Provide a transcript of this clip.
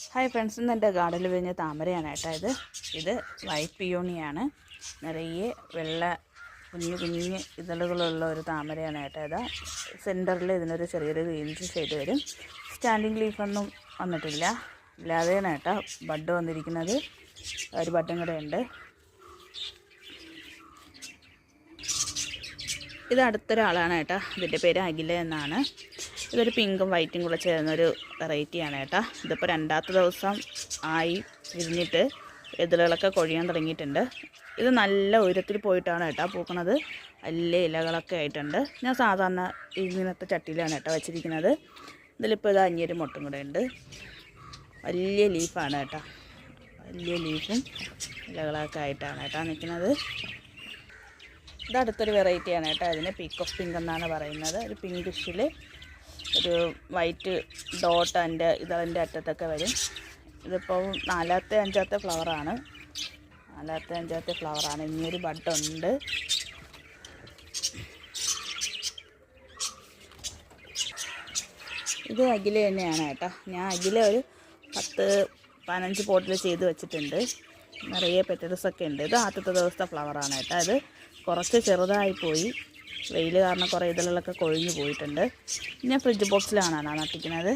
Hi friends, ഇന്ന് എൻ്റെ ഗാർഡനിൽ വിരിഞ്ഞ താമരയാണ് കേട്ടോ. ഇത് വൈറ്റ് പിയോണിയാണ്. നിറയെ വെള്ള കുഞ്ഞു കുഞ്ഞ് ഇതളുകളുള്ള ഒരു താമരയാണ് കേട്ടോ. സെൻറ്ററിൽ ഇതിനൊരു ചെറിയൊരു ഗ്രീനിഷ് ഷെയ്ഡ് വരും. സ്റ്റാൻഡിങ് ലീഫൊന്നും വന്നിട്ടില്ല, ഇല്ലാതെയാണ് കേട്ടോ ബഡ് വന്നിരിക്കുന്നത്. ഒരു ബഡും കൂടെ ഉണ്ട്. ഇത് അടുത്തൊരാളാണ് കേട്ടോ. ഇതിൻ്റെ പേര് അഖില എന്നാണ്. ഇതൊരു പിങ്കും വൈറ്റും കൂടെ ചേർന്നൊരു വെറൈറ്റിയാണ് കേട്ടോ. ഇതിപ്പോൾ രണ്ടാമത്തെ ദിവസം ആയി വിരിഞ്ഞിട്ട് ഇതളുകളൊക്കെ കൊഴിയാൻ തുടങ്ങിയിട്ടുണ്ട്. ഇത് നല്ല ഉയരത്തിൽ പോയിട്ടാണ് കേട്ടോ പൂക്കണത്. വലിയ ഇലകളൊക്കെ ആയിട്ടുണ്ട്. ഞാൻ സാധാരണ ഇങ്ങനത്തെ ചട്ടിയിലാണ് കേട്ടോ വെച്ചിരിക്കുന്നത്. ഇതിലിപ്പോൾ ഇത് അഞ്ഞൊരു മുട്ടും കൂടെ ഉണ്ട്. വലിയ ലീഫാണ് കേട്ടോ. വലിയ ലീഫും ഇലകളൊക്കെ ആയിട്ടാണ് കേട്ടോ നിൽക്കുന്നത്. ഇത് അടുത്തൊരു വെറൈറ്റിയാണ് കേട്ടോ. അതിന് പീക്ക് ഓഫ് പിങ്ക് എന്നാണ് പറയുന്നത്. ഒരു പിങ്കിഷിൽ ഒരു വൈറ്റ് ഡോട്ട് അതിൻ്റെ ഇതളിൻ്റെ അറ്റത്തൊക്കെ വരും. ഇതിപ്പോൾ നാലാമത്തെ അഞ്ചാമത്തെ ഫ്ലവറാണ്. ഇനിയൊരു ബഡുണ്ട്. ഇത് അഖില തന്നെയാണ് കേട്ടോ. ഞാൻ അഖില ഒരു 10-15 പോട്ടിൽ ചെയ്ത് വെച്ചിട്ടുണ്ട്. നിറയെ പെറ്റൽസൊക്കെ ഉണ്ട്. ഇത് ആദ്യത്തെ ദിവസത്തെ ഫ്ലവറാണ് കേട്ടോ. ഇത് കുറച്ച് ചെറുതായിപ്പോയി, വെയിൽ കാരണം കുറേ ഇതളുകളൊക്കെ കൊഴിഞ്ഞു പോയിട്ടുണ്ട്. ഞാൻ ഫ്രിഡ്ജ് ബോക്സിലാണ് നട്ടിക്കുന്നത്.